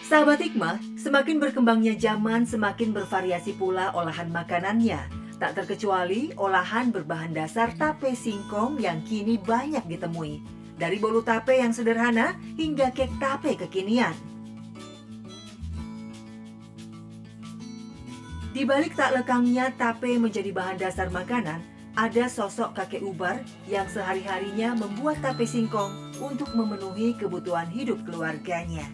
Sahabat Hikmah, semakin berkembangnya zaman, semakin bervariasi pula olahan makanannya. Tak terkecuali olahan berbahan dasar tape singkong yang kini banyak ditemui. Dari bolu tape yang sederhana hingga kek tape kekinian. Di balik tak lekangnya tape menjadi bahan dasar makanan, ada sosok kakek Ubar yang sehari-harinya membuat tape singkong untuk memenuhi kebutuhan hidup keluarganya.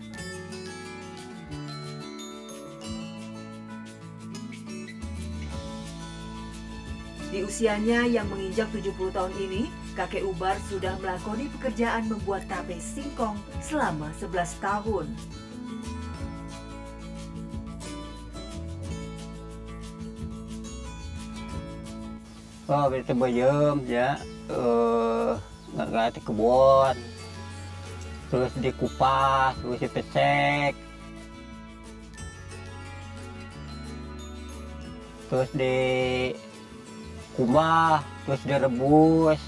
Di usianya yang menginjak 70 tahun ini, kakek Ubar sudah melakoni pekerjaan membuat tape singkong selama 11 tahun. Oh, itu bayam ya, nggak di kebun, terus dikupas, terus dipecek, terus dikumbah, terus direbus,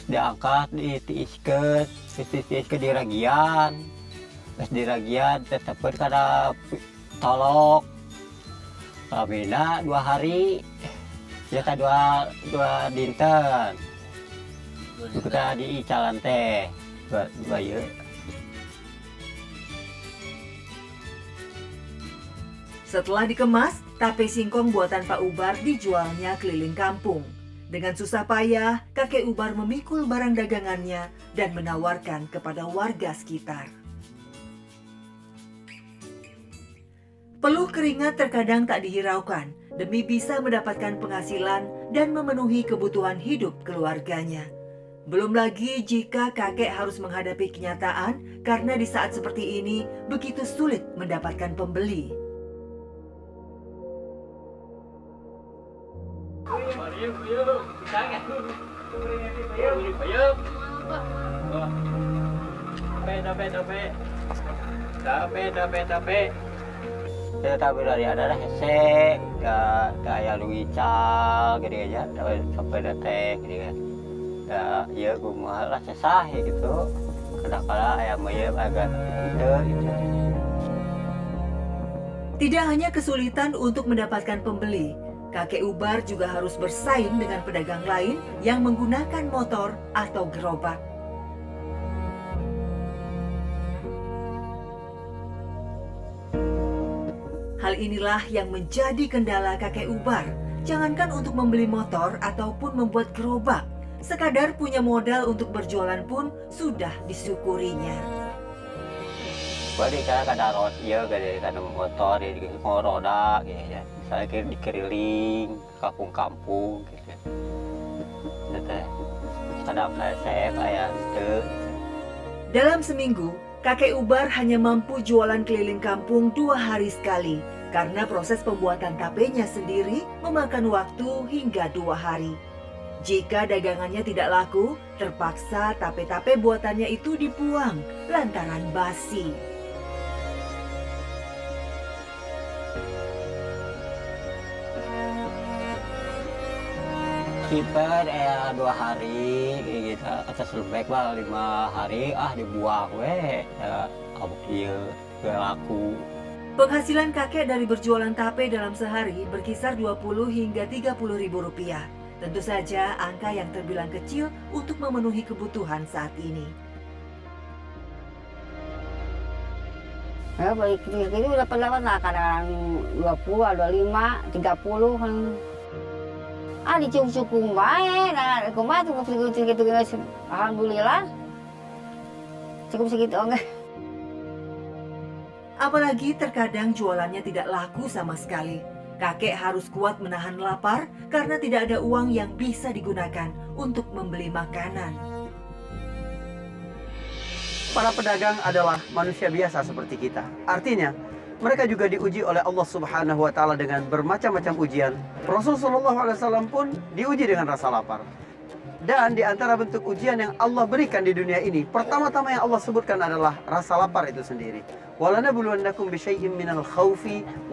diangkat, ditiiskeun, terus ditiiskeun di ragian. Terus di ragian tetapkan karena tolok beda 2 hari ya dua dinten kita di icalan teh bayu. Setelah dikemas, tape singkong buatan Pak Ubar dijualnya keliling kampung. Dengan susah payah, kakek Ubar memikul barang dagangannya dan menawarkan kepada warga sekitar. Peluh keringat terkadang tak dihiraukan demi bisa mendapatkan penghasilan dan memenuhi kebutuhan hidup keluarganya. Belum lagi jika kakek harus menghadapi kenyataan karena di saat seperti ini begitu sulit mendapatkan pembeli. Tape. Ya, tapi dari adalah hese, kayak luical gitu aja, sampai detek gitu kan. Ya gue malah sesah gitu. Kadang-kadang ayam agak gitu. Tidak hanya kesulitan untuk mendapatkan pembeli, kakek Ubar juga harus bersaing dengan pedagang lain yang menggunakan motor atau gerobak. Hal inilah yang menjadi kendala kakek Ubar. Jangankan untuk membeli motor ataupun membuat gerobak, sekadar punya modal untuk berjualan pun sudah disyukurinya. Jadi kadang ya kadang motor di roda gitu ya. Misalnya dikeliling kampung-kampung gitu. Kadang saya kayak gitu. Dalam seminggu, kakek Ubar hanya mampu jualan keliling kampung 2 hari sekali karena proses pembuatan tapenya sendiri memakan waktu hingga 2 hari. Jika dagangannya tidak laku, terpaksa tape-tape buatannya itu dibuang lantaran basi. Kita 2 hari gitu, atas lembek 5 hari dibuang abuk dia gak laku. Penghasilan kakek dari berjualan tape dalam sehari berkisar 20 hingga 30 ribu rupiah. Tentu saja angka yang terbilang kecil untuk memenuhi kebutuhan saat ini. Ya, baik itu udah pendapat lah, kadang 20, 25, 30 kan. Dicukup baik, nah kemarin cukup segitu, alhamdulillah. Cukup segitu enggak. Apalagi terkadang jualannya tidak laku sama sekali. Kakek harus kuat menahan lapar karena tidak ada uang yang bisa digunakan untuk membeli makanan. Para pedagang adalah manusia biasa seperti kita. Artinya, mereka juga diuji oleh Allah Subhanahu wa Ta'ala dengan bermacam-macam ujian. Rasulullah SAW pun diuji dengan rasa lapar. Dan di antara bentuk ujian yang Allah berikan di dunia ini, pertama-tama yang Allah sebutkan adalah rasa lapar itu sendiri. وَلَنَبْلُوَنَّكُمْ بِشَيْءٍ مِّنَ الْخَوْفِ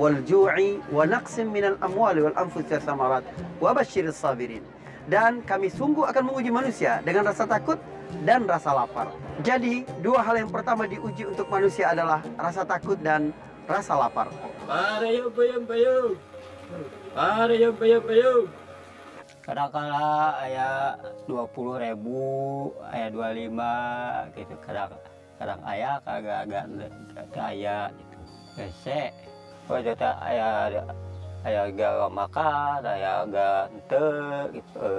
وَالْجُوعِ وَنَقْصٍ مِّنَ الْأَمْوَالِ وَالْأَنفُسِ وَالثَّمَرَاتِ وَبَشِّرِ الصَّابِرِينَ. dan kami sungguh akan menguji manusia dengan rasa takut dan rasa lapar. Jadi, dua hal yang pertama diuji untuk manusia adalah rasa takut dan rasa lapar. Kadang-kala aya 20.000, aya 25 gitu. Kadang aya kagak aya gitu. Hese. Oh jata aya gak makan, aya gak henteu gitu.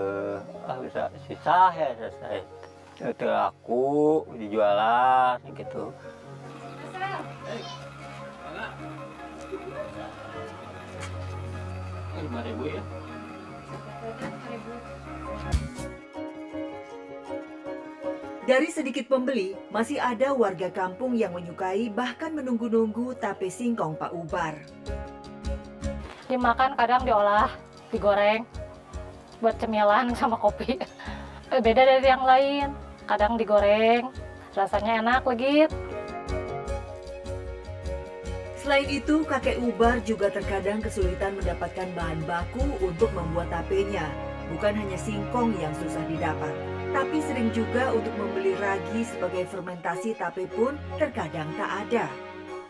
Bisa susah ya selesai. Itu laku dijualan gitu. Rp5.000 ya. Dari sedikit pembeli, masih ada warga kampung yang menyukai bahkan menunggu-nunggu tape singkong Pak Ubar. Dimakan, kadang diolah, digoreng, buat cemilan sama kopi. Beda dari yang lain, kadang digoreng, rasanya enak legit. Selain itu, kakek Ubar juga terkadang kesulitan mendapatkan bahan baku untuk membuat tapenya. Bukan hanya singkong yang susah didapat, tapi sering juga untuk membeli ragi sebagai fermentasi tape pun terkadang tak ada.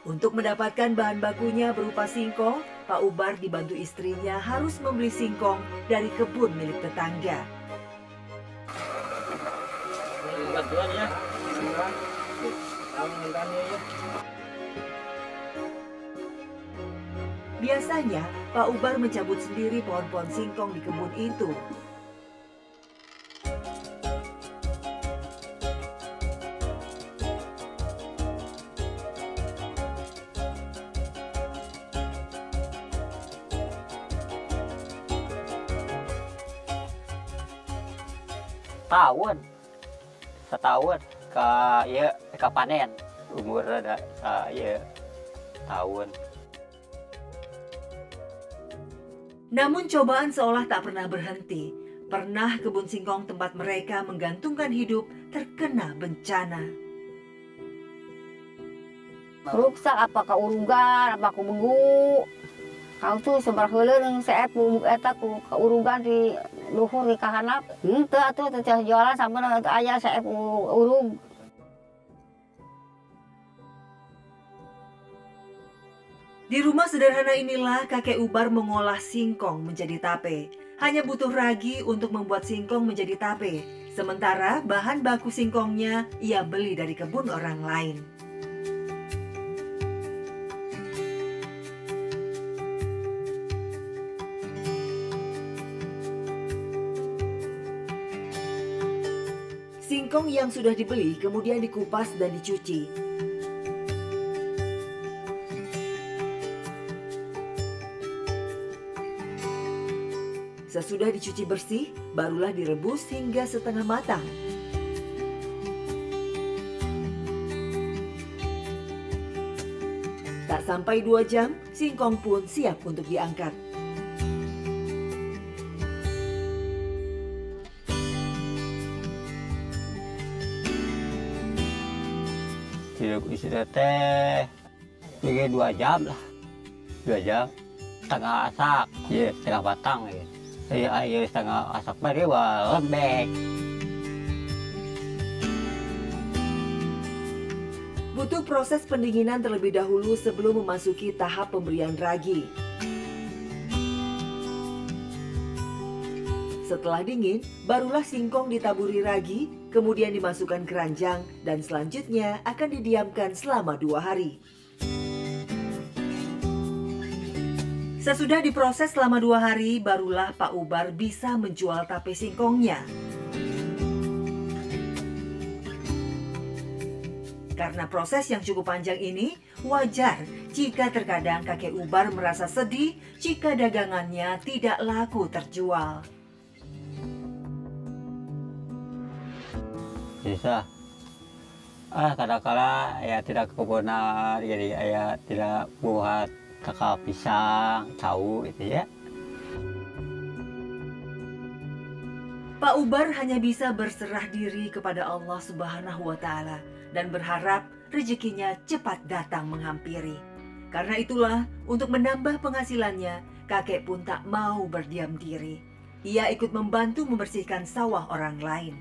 Untuk mendapatkan bahan bakunya berupa singkong, Pak Ubar dibantu istrinya harus membeli singkong dari kebun milik tetangga. Bantuan ya. Biasanya, Pak Ubar mencabut sendiri pohon-pohon singkong di kebun itu. Setahun ke panen umur ada tahun. Namun cobaan seolah tak pernah berhenti. Pernah kebun singkong tempat mereka menggantungkan hidup terkena bencana. Rusak apa kaurugan, apa kubegu. Kau tuh sebar heuleuh saya eta ku kaurugan di luhur di kahanap. Henteu atuh teh jualan sampeun teu aya saya urug. Di rumah sederhana inilah kakek Ubar mengolah singkong menjadi tape. Hanya butuh ragi untuk membuat singkong menjadi tape. Sementara bahan baku singkongnya ia beli dari kebun orang lain. Singkong yang sudah dibeli kemudian dikupas dan dicuci. Sesudah dicuci bersih, barulah direbus hingga setengah matang. Tak sampai 2 jam, singkong pun siap untuk diangkat. Istirahat teh 2 jam lah, 2 jam setengah asak, ya setengah batang ya. Saya setengah asak mah dia lembek. Butuh proses pendinginan terlebih dahulu sebelum memasuki tahap pemberian ragi. Setelah dingin, barulah singkong ditaburi ragi, kemudian dimasukkan keranjang, dan selanjutnya akan didiamkan selama 2 hari. Sesudah diproses selama 2 hari, barulah Pak Ubar bisa menjual tape singkongnya. Karena proses yang cukup panjang ini, wajar jika terkadang kakek Ubar merasa sedih jika dagangannya tidak laku terjual. Bisa. Kadang-kala ya tidak kebunan, jadi ayah tidak buat kakak pisang, tahu itu ya. Pak Ubar hanya bisa berserah diri kepada Allah Subhanahu wa Ta'ala dan berharap rezekinya cepat datang menghampiri. Karena itulah, untuk menambah penghasilannya, kakek pun tak mau berdiam diri. ia ikut membantu membersihkan sawah orang lain.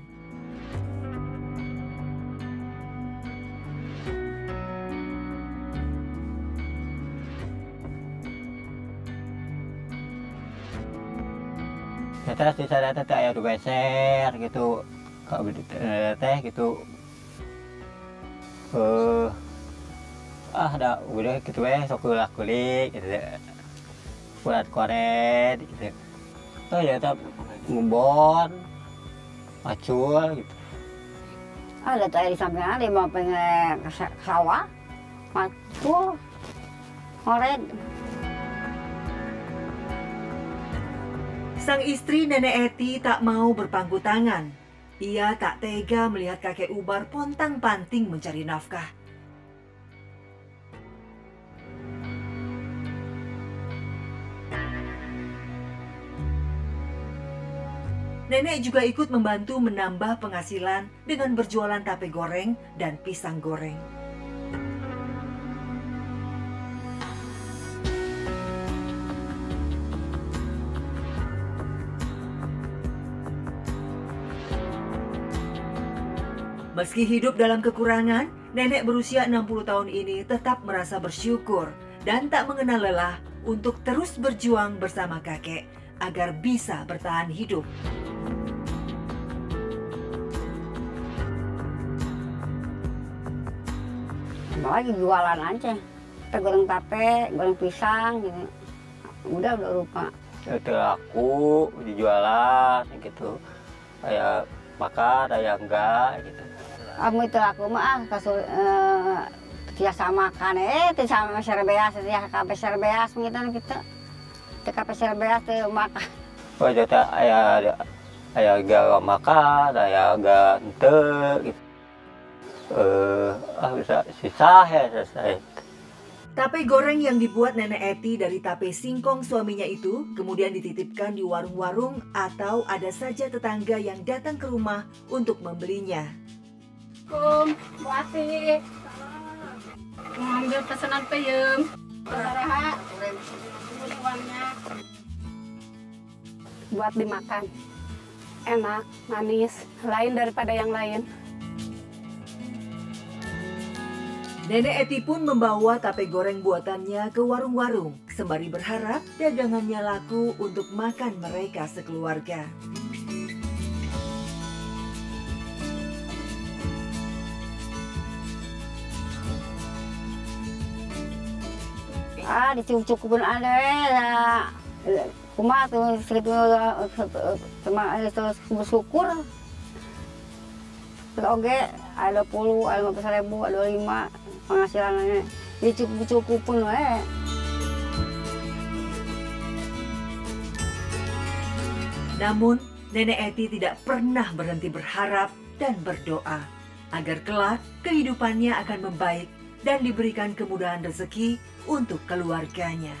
Terus di sana teh aya geser gitu, kalau teh gitu. Ada udah gitu sok kulik gitu. Kulat koret gitu. Oh ya teh ngubon, macul gitu. Ada tadi di samping ada mau pengen ke sawah, macul, koret. Sang istri Nenek Eti tak mau berpangku tangan. Ia tak tega melihat kakek Ubar pontang-panting mencari nafkah. Nenek juga ikut membantu menambah penghasilan dengan berjualan tape goreng dan pisang goreng. Meski hidup dalam kekurangan, nenek berusia 60 tahun ini tetap merasa bersyukur dan tak mengenal lelah untuk terus berjuang bersama kakek agar bisa bertahan hidup. Lagi jualan aja. Kita goreng tape, goreng pisang gitu. Udah lupa. Itu aku dijualan gitu. Kayak makan, ada enggak gitu. Kamu itu aku mah kasul tiasa makan sama serbeas ya kape serbeas gitu kita. Kape serbeas teh makan. Oh jadi aya enggak makan, aya enggak ente gitu. Bisa sisa ya selesai. Tape goreng yang dibuat Nenek Eti dari tape singkong suaminya itu kemudian dititipkan di warung-warung atau ada saja tetangga yang datang ke rumah untuk membelinya. Assalamualaikum, Bu Asih. Mau ambil pesanan peyem. Saudara, uangnya. Buat dimakan. Enak, manis, lain daripada yang lain. Nenek Eti pun membawa tape goreng buatannya ke warung-warung, sembari berharap dagangannya laku untuk makan mereka sekeluarga. Dicukup-cukupin ada ya. Kumaha tuh segitu bersyukur. Oke, ada 20, ada 15.000, ada 25 penghasilannya. Dicukup-cukupin we. Namun, Nenek Eti tidak pernah berhenti berharap dan berdoa agar kelak kehidupannya akan membaik dan diberikan kemudahan rezeki untuk keluarganya.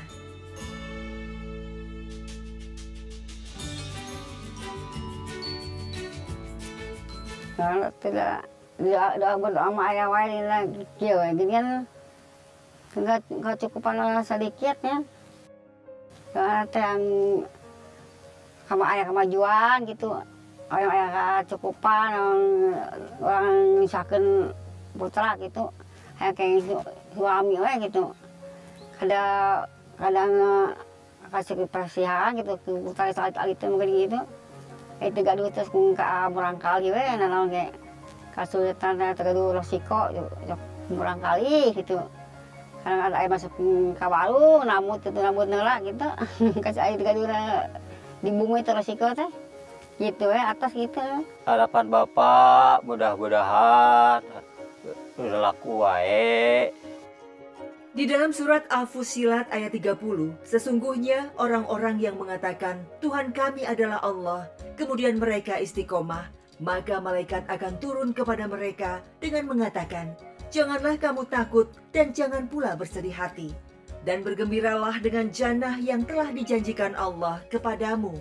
Nah, tidak berdoa sama ayah wae lagi kieu gini kan enggak cukupan sedikit ya. Karena yang sama ayah kemajuan gitu. Ayah cukupan orang misalkan putra gitu. Kayak suami we gitu. Kadang kasih persihaan gitu ke putra saat itu mungkin gitu. Itu gaduh terus ka murangkali we nanaon ge kasulitan tegaduh resiko murangkali gitu. Kadang ada air masuk ka warung namut neula gitu. Kasih air tegaduh di bumi itu resiko teh. Gitu we atas gitu. Harapan Bapak mudah-mudahan udah laku wae. Di dalam surat Al-Fussilat ayat 30, sesungguhnya orang-orang yang mengatakan Tuhan kami adalah Allah, kemudian mereka istiqomah, maka malaikat akan turun kepada mereka dengan mengatakan, janganlah kamu takut dan jangan pula bersedih hati, dan bergembiralah dengan jannah yang telah dijanjikan Allah kepadamu.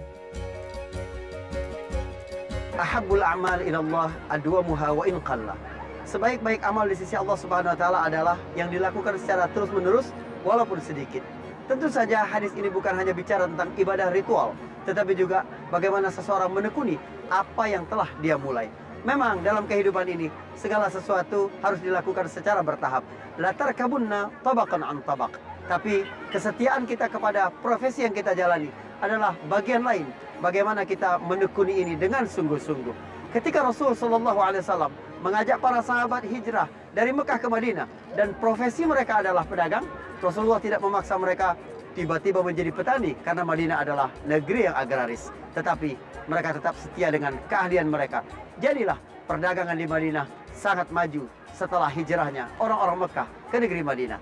Ahabbul a'mal ilallah adwamuha wa in qalla. Sebaik-baik amal di sisi Allah Subhanahu wa taala adalah yang dilakukan secara terus-menerus walaupun sedikit. Tentu saja hadis ini bukan hanya bicara tentang ibadah ritual, tetapi juga bagaimana seseorang menekuni apa yang telah dia mulai. Memang dalam kehidupan ini segala sesuatu harus dilakukan secara bertahap. La tarkabunna tabaqan an tabaq. Tapi kesetiaan kita kepada profesi yang kita jalani adalah bagian lain. Bagaimana kita menekuni ini dengan sungguh-sungguh. Ketika Rasul SAW mengajak para sahabat hijrah dari Mekah ke Madinah dan profesi mereka adalah pedagang, Rasulullah tidak memaksa mereka tiba-tiba menjadi petani karena Madinah adalah negeri yang agraris. Tetapi mereka tetap setia dengan keahlian mereka. Jadilah perdagangan di Madinah sangat maju setelah hijrahnya orang-orang Mekah ke negeri Madinah.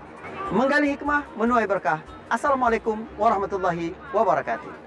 Menggali hikmah, menuai berkah. Assalamualaikum warahmatullahi wabarakatuh.